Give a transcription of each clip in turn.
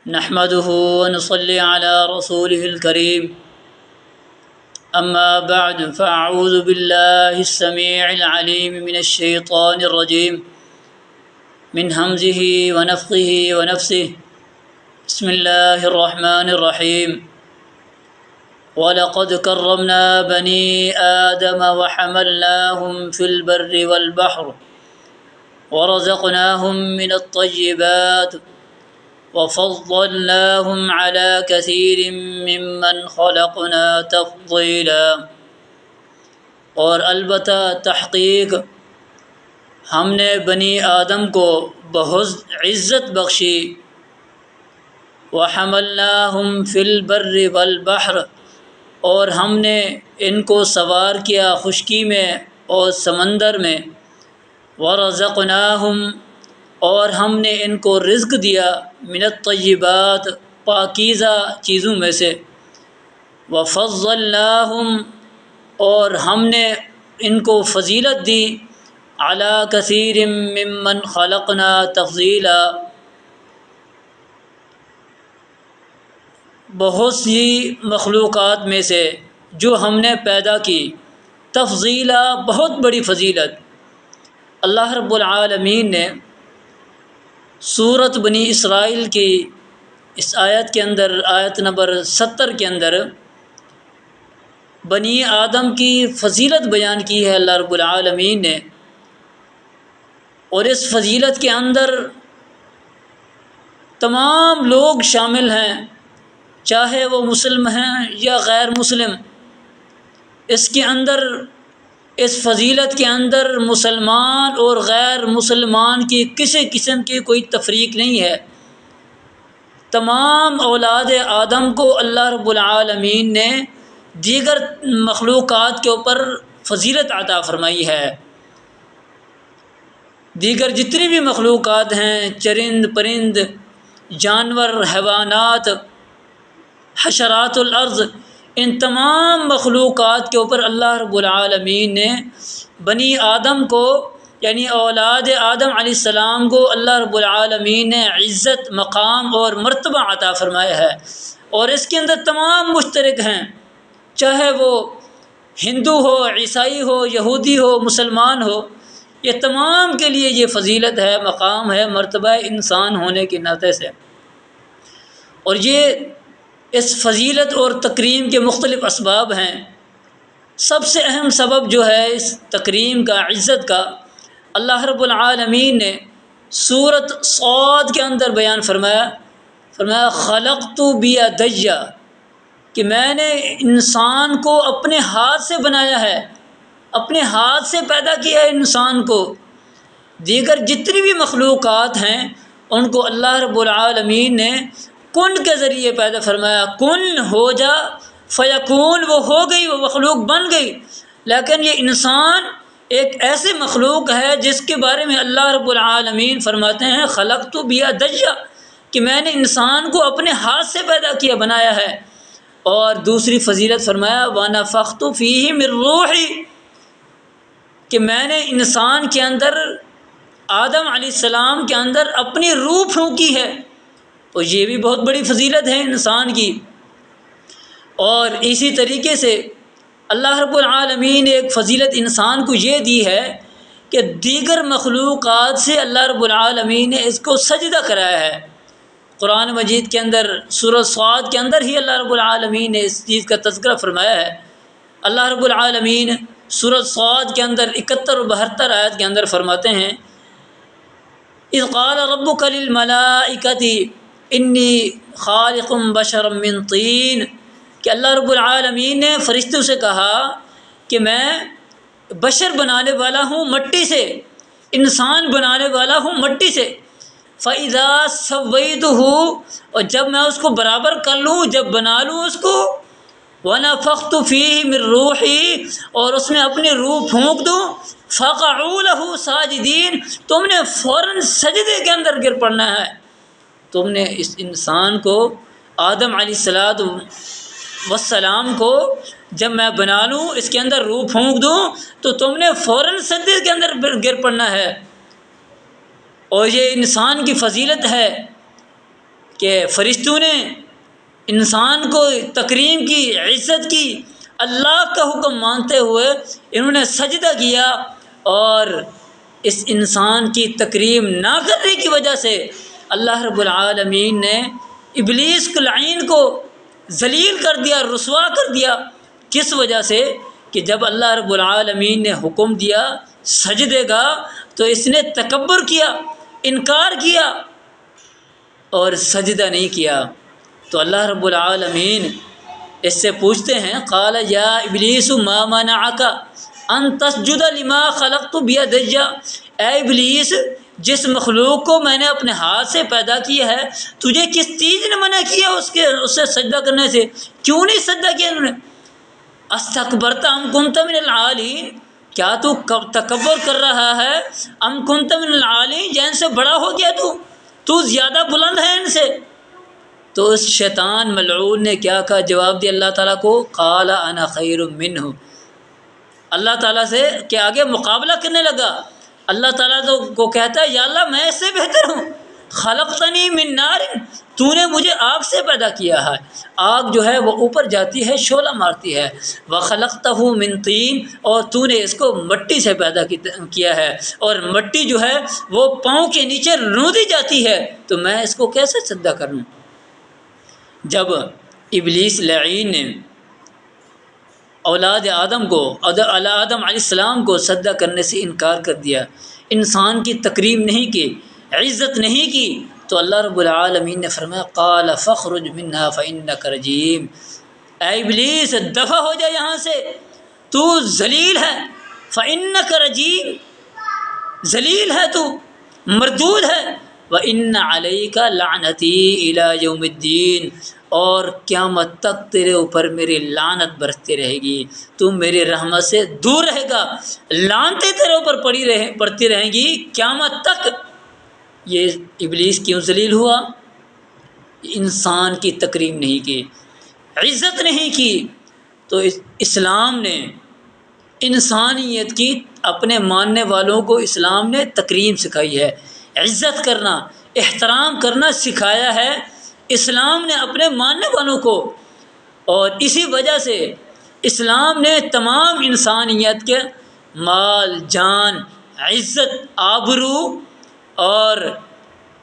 نحمده ونصلي على رسوله الكريم أما بعد فأعوذ بالله السميع العليم من الشيطان الرجيم من همزه ونفخه ونفسه بسم الله الرحمن الرحيم ولقد كرمنا بني آدم وحملناهم في البر والبحر ورزقناهم من الطيبات وفضلناهم على كثير ممن خلقنا تفضیلا، اور البتہ تحقیق ہم نے بنی آدم کو بہت عزت بخشی۔ وحملناهم فی البر والبحر، اور ہم نے ان کو سوار کیا خشکی میں اور سمندر میں۔ ورزقناهم، اور ہم نے ان کو رزق دیا من الطیبات، پاکیزہ چیزوں میں سے۔ وفضلناهم، اور ہم نے ان کو فضیلت دی علی کثیر ممن خلقنا تفضیلا، بہت سی مخلوقات میں سے جو ہم نے پیدا کی، تفضیلا بہت بڑی فضیلت۔ اللہ رب العالمین نے سورۃ بنی اسرائیل کی اس آیت کے اندر، آیت نمبر 70 کے اندر بنی آدم کی فضیلت بیان کی ہے اللہ رب العالمین نے، اور اس فضیلت کے اندر تمام لوگ شامل ہیں، چاہے وہ مسلم ہیں یا غیر مسلم۔ اس کے اندر، اس فضیلت کے اندر مسلمان اور غیر مسلمان کی کسی قسم کی کوئی تفریق نہیں ہے۔ تمام اولاد آدم کو اللہ رب العالمین نے دیگر مخلوقات کے اوپر فضیلت عطا فرمائی ہے۔ دیگر جتنی بھی مخلوقات ہیں، چرند پرند، جانور، حیوانات، حشرات الارض، ان تمام مخلوقات کے اوپر اللہ رب العالمین نے بنی آدم کو، یعنی اولاد آدم علیہ السلام کو اللہ رب العالمین نے عزت، مقام اور مرتبہ عطا فرمایا ہے، اور اس کے اندر تمام مشترک ہیں، چاہے وہ ہندو ہو، عیسائی ہو، یہودی ہو، مسلمان ہو، یہ تمام کے لیے یہ فضیلت ہے، مقام ہے، مرتبہ انسان ہونے کے ناطے سے۔ اور یہ اس فضیلت اور تکریم کے مختلف اسباب ہیں۔ سب سے اہم سبب جو ہے اس تکریم کا، عزت کا، اللہ رب العالمین نے سورۃ صاد کے اندر بیان فرمایا خلقت بیدی، کہ میں نے انسان کو اپنے ہاتھ سے بنایا ہے، اپنے ہاتھ سے پیدا کیا ہے انسان کو۔ دیگر جتنی بھی مخلوقات ہیں ان کو اللہ رب العالمین نے کن کے ذریعے پیدا فرمایا، کن ہو جا فیکون، وہ ہو گئی، وہ مخلوق بن گئی۔ لیکن یہ انسان ایک ایسے مخلوق ہے جس کے بارے میں اللہ رب العالمین فرماتے ہیں خلقت بیدی، کہ میں نے انسان کو اپنے ہاتھ سے پیدا کیا، بنایا ہے۔ اور دوسری فضیلت فرمایا ونفخت فیہ من روحی، کہ میں نے انسان کے اندر، آدم علیہ السلام کے اندر اپنی روح پھونکی ہے، تو یہ بھی بہت بڑی فضیلت ہے انسان کی۔ اور اسی طریقے سے اللہ رب العالمین نے ایک فضیلت انسان کو یہ دی ہے کہ دیگر مخلوقات سے اللہ رب العالمین نے اس کو سجدہ کرایا ہے۔ قرآن مجید کے اندر سورۃ صاد کے اندر ہی اللہ رب العالمین نے اس چیز کا تذکرہ فرمایا ہے۔ اللہ رب العالمین سورۃ صاد کے اندر 71 و 72 آیت کے اندر فرماتے ہیں اذ قال ربک للملائکۃ انی خالق بشرا من طین، کہ اللہ رب العالمین نے فرشتوں سے کہا کہ میں بشر بنانے والا ہوں مٹی سے، انسان بنانے والا ہوں مٹی سے۔ فَإِذَا سَوَّيْتُهُ، اور جب میں اس کو برابر کر لوں، جب بنا لوں اس کو، وَنَفَخْتُ فِيهِ مِن رُوحِي، اور اس میں اپنی روح پھونک دوں، فَقَعُوا لَهُ سَاجِدِينَ، تم نے فوراً سجدے کے اندر گر پڑنا ہے۔ تم نے اس انسان کو، آدم علیہ السلام کو جب میں بنا لوں، اس کے اندر روح پھونک دوں، تو تم نے فوراً سجدے کے اندر گر پڑنا ہے۔ اور یہ انسان کی فضیلت ہے کہ فرشتوں نے انسان کو تکریم کی، عزت کی، اللہ کا حکم مانتے ہوئے انہوں نے سجدہ کیا، اور اس انسان کی تکریم نہ کرنے کی وجہ سے اللہ رب العالمین نے ابلیس کو لعین کو ذلیل کر دیا، رسوا کر دیا۔ کس وجہ سے؟ کہ جب اللہ رب العالمین نے حکم دیا سجدے کا تو اس نے تکبر کیا، انکار کیا اور سجدہ نہیں کیا۔ تو اللہ رب العالمین اس سے پوچھتے ہیں، قال یا ابلیس ما منعک ان تسجد لما خلقت بیدی، اے ابلیس جس مخلوق کو میں نے اپنے ہاتھ سے پیدا کیا ہے، تجھے کس چیز نے منع کیا اسے سجدہ کرنے سے؟ کیوں نہیں سجدہ کیا انہوں نے؟ استکبرت ام کنت من العالین، کیا تو تکبر کر رہا ہے؟ ام کنت من العالین، جن سے بڑا ہو گیا تو زیادہ بلند ہے ان سے۔ تو اس شیطان ملعون نے کیا کہا؟ جواب دیا اللہ تعالیٰ کو، قال انا خیر منہ، اللہ تعالیٰ سے کہ آگے مقابلہ کرنے لگا۔ اللہ تعالیٰ کو کہتا ہے یا اللہ میں اس سے بہتر ہوں، خلقتنی من نار، تو نے مجھے آگ سے پیدا کیا ہے، آگ جو ہے وہ اوپر جاتی ہے، شعلہ مارتی ہے، وخلقتہ من طین، اور تو نے اس کو مٹی سے پیدا کیا ہے، اور مٹی جو ہے وہ پاؤں کے نیچے رونی جاتی ہے، تو میں اس کو کیسے سجدہ کروں؟ جب ابلیس لعین نے اولاد آدم کو، آدم علیہ السلام کو سجدہ کرنے سے انکار کر دیا، انسان کی تکریم نہیں کی، عزت نہیں کی، تو اللہ رب العالمین نے فرمایا قال فاخرج منها فانک رجیم، اے ابلیس دفع ہو جا یہاں سے، تو ذلیل ہے، فانک رجیم، ذلیل ہے، تو مردود ہے، وان علیک لعنتی الی یوم الدین، اور قیامت تک تیرے اوپر میری لعنت برستی رہے گی، تو میری رحمت سے دور رہے گا، لعنتیں تیرے اوپر پڑتی رہیں گی قیامت تک۔ یہ ابلیس کیوں ذلیل ہوا؟ انسان کی تکریم نہیں کی، عزت نہیں کی۔ تو اسلام نے انسانیت کی، اپنے ماننے والوں کو اسلام نے تکریم سکھائی ہے، عزت کرنا، احترام کرنا سکھایا ہے اسلام نے اپنے ماننے والوں کو، اور اسی وجہ سے اسلام نے تمام انسانیت کے مال، جان، عزت، آبرو اور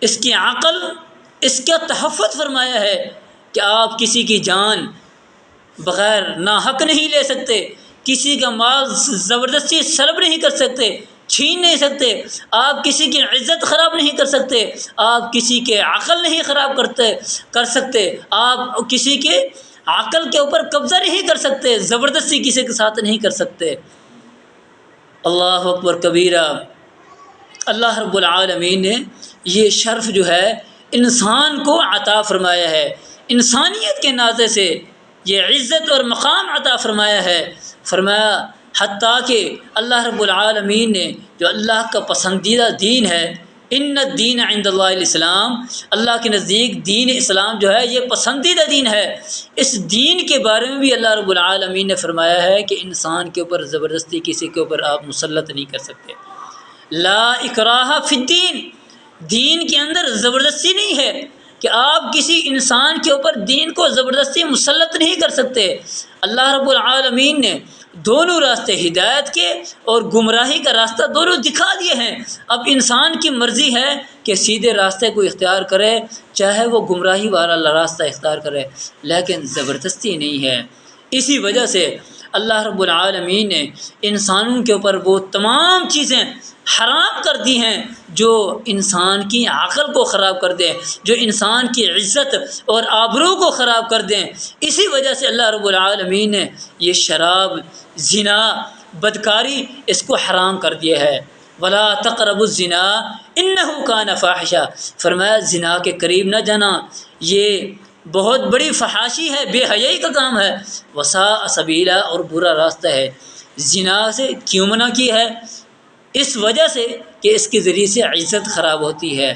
اس کی عقل، اس کا تحفظ فرمایا ہے کہ آپ کسی کی جان بغیر ناحق نہیں لے سکتے، کسی کا مال زبردستی سلب نہیں کر سکتے، چھین نہیں سکتے، آپ کسی کی عزت خراب نہیں کر سکتے، آپ کسی کے عقل نہیں خراب کر سکتے، آپ کسی کے عقل کے اوپر قبضہ نہیں کر سکتے، زبردستی کسی کے ساتھ نہیں کر سکتے۔ اللہ اکبر کبیرہ۔ اللہ رب العالمین نے یہ شرف جو ہے انسان کو عطا فرمایا ہے، انسانیت کے ناطے سے یہ عزت اور مقام عطا فرمایا ہے۔ فرمایا حتیٰ کہ اللہ رب العالمین نے جو اللہ کا پسندیدہ دین ہے، ان الدین عند اللہ الاسلام، اللہ کے نزدیک دین اسلام جو ہے یہ پسندیدہ دین ہے، اس دین کے بارے میں بھی اللہ رب العالمین نے فرمایا ہے کہ انسان کے اوپر زبردستی کسی کے اوپر آپ مسلط نہیں کر سکتے۔ لا اکراہ فی الدین، دین کے اندر زبردستی نہیں ہے کہ آپ کسی انسان کے اوپر دین کو زبردستی مسلط نہیں کر سکتے۔ اللہ رب العالمین نے دونوں راستے، ہدایت کے اور گمراہی کا راستہ دونوں دکھا دیے ہیں۔ اب انسان کی مرضی ہے کہ سیدھے راستے کو اختیار کرے، چاہے وہ گمراہی والا راستہ اختیار کرے، لیکن زبردستی نہیں ہے۔ اسی وجہ سے اللہ رب العالمین نے انسانوں کے اوپر وہ تمام چیزیں حرام کر دی ہیں جو انسان کی عقل کو خراب کر دیں، جو انسان کی عزت اور آبرو کو خراب کر دیں۔ اسی وجہ سے اللہ رب العالمین نے یہ شراب، زنا، بدکاری اس کو حرام کر دیا ہے۔ ولا تقربوا الزنا انه كان فاحشہ، فرمایا زنا کے قریب نہ جانا، یہ بہت بڑی فحاشی ہے، بے حیائی کا کام ہے، وساء سبیلا، اور برا راستہ ہے۔ زنا سے کیوں منع کی ہے؟ اس وجہ سے کہ اس کے ذریعے سے عزت خراب ہوتی ہے،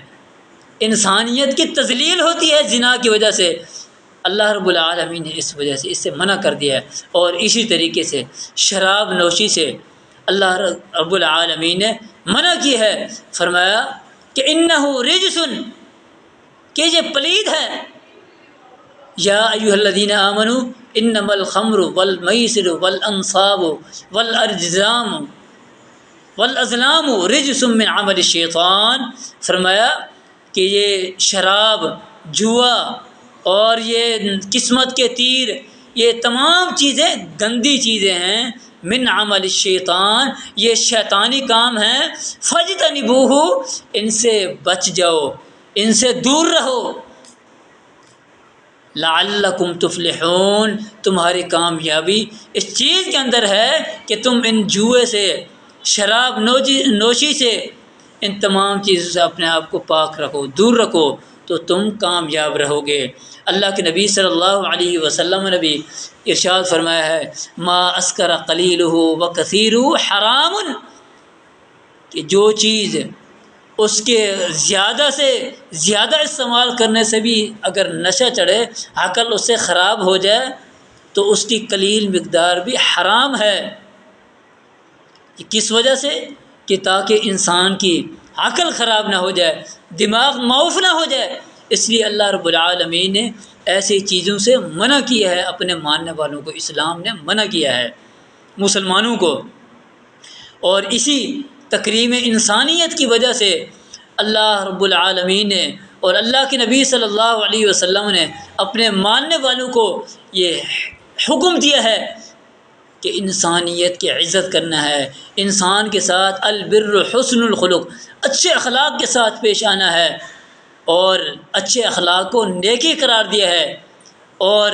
انسانیت کی تذلیل ہوتی ہے زنا کی وجہ سے۔ اللہ رب العالمین نے اس وجہ سے اس سے منع کر دیا ہے۔ اور اسی طریقے سے شراب نوشی سے اللہ رب العالمین نے منع کی ہے، فرمایا کہ انہ رجس، کہ یہ پلید ہے۔ یا ایھا الذین آمنوا انما الخمر والمیسر والانصاب والازلام رجس من عمل الشیطان، فرمایا کہ یہ شراب، جوا اور یہ قسمت کے تیر، یہ تمام چیزیں گندی چیزیں ہیں، من عمل الشیطان، یہ شیطانی کام ہیں، فاجتنبوہ، ان سے بچ جاؤ، ان سے دور رہو، لعلکم تفلحون، تمہاری کامیابی اس چیز کے اندر ہے کہ تم ان جوئے سے، شراب نوشی سے، ان تمام چیزوں سے اپنے آپ کو پاک رکھو، دور رکھو، تو تم کامیاب رہو گے۔ اللہ کے نبی صلی اللہ علیہ وسلم نے بھی ارشاد فرمایا ہے، ما اسکر قلیلہ وکثیرہ حرام، کہ جو چیز اس کے زیادہ سے زیادہ استعمال کرنے سے بھی اگر نشہ چڑھے، عقل اس سے خراب ہو جائے، تو اس کی قلیل مقدار بھی حرام ہے۔ کس وجہ سے؟ کہ تاکہ انسان کی عقل خراب نہ ہو جائے، دماغ معاف نہ ہو جائے، اس لیے اللہ رب العالمین نے ایسی چیزوں سے منع کیا ہے، اپنے ماننے والوں کو اسلام نے منع کیا ہے، مسلمانوں کو۔ اور اسی تکریم انسانیت کی وجہ سے اللہ رب العالمین نے اور اللہ کے نبی صلی اللہ علیہ وسلم نے اپنے ماننے والوں کو یہ حکم دیا ہے کہ انسانیت کی عزت کرنا ہے، انسان کے ساتھ البر حسن الخلق، اچھے اخلاق کے ساتھ پیش آنا ہے، اور اچھے اخلاق کو نیکی قرار دیا ہے، اور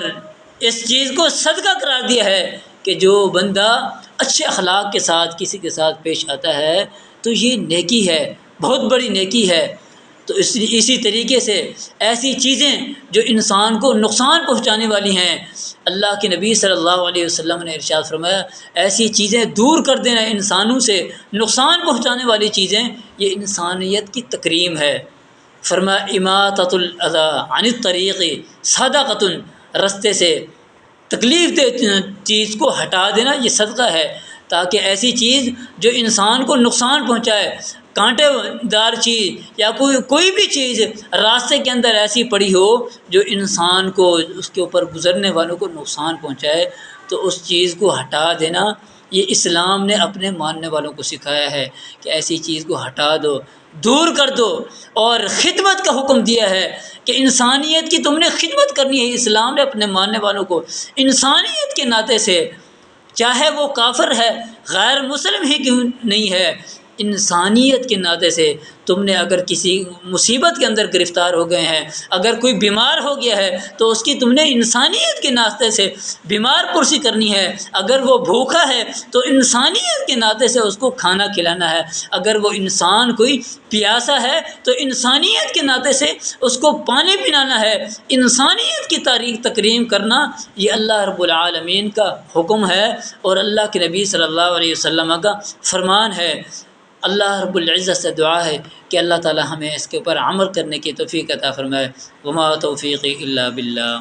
اس چیز کو صدقہ قرار دیا ہے کہ جو بندہ اچھے اخلاق کے ساتھ کسی کے ساتھ پیش آتا ہے تو یہ نیکی ہے، بہت بڑی نیکی ہے۔ تو اسی طریقے سے ایسی چیزیں جو انسان کو نقصان پہنچانے والی ہیں، اللہ کے نبی صلی اللہ علیہ وسلم نے ارشاد فرمایا ایسی چیزیں دور کر دینا، انسانوں سے نقصان پہنچانے والی چیزیں، یہ انسانیت کی تکریم ہے۔ فرمایا اماطۃ الاذی عن الطریق صدقۃ، رستے سے تکلیف دہ چیز کو ہٹا دینا یہ صدقہ ہے، تاکہ ایسی چیز جو انسان کو نقصان پہنچائے، کانٹے دار چیز یا کوئی بھی چیز راستے کے اندر ایسی پڑی ہو جو انسان کو، اس کے اوپر گزرنے والوں کو نقصان پہنچائے، تو اس چیز کو ہٹا دینا یہ اسلام نے اپنے ماننے والوں کو سکھایا ہے کہ ایسی چیز کو ہٹا دو، دور کر دو۔ اور خدمت کا حکم دیا ہے کہ انسانیت کی تم نے خدمت کرنی ہے۔ اسلام نے اپنے ماننے والوں کو انسانیت کے ناطے سے، چاہے وہ کافر ہے، غیر مسلم ہی کیوں نہیں ہے، انسانیت کے ناطے سے تم نے اگر کسی مصیبت کے اندر گرفتار ہو گئے ہیں، اگر کوئی بیمار ہو گیا ہے تو اس کی تم نے انسانیت کے ناطے سے بیمار پرسی کرنی ہے، اگر وہ بھوکا ہے تو انسانیت کے ناطے سے اس کو کھانا کھلانا ہے، اگر وہ انسان کوئی پیاسا ہے تو انسانیت کے ناطے سے اس کو پانی پلانا ہے۔ انسانیت کی تکریم کرنا یہ اللہ رب العالمین کا حکم ہے اور اللہ کے نبی صلی اللہ علیہ وسلم کا فرمان ہے۔ اللہ رب العزت سے دعا ہے کہ اللہ تعالی ہمیں اس کے اوپر عمل کرنے کی توفیق عطا فرمائے۔ وما توفیقی الا باللہ۔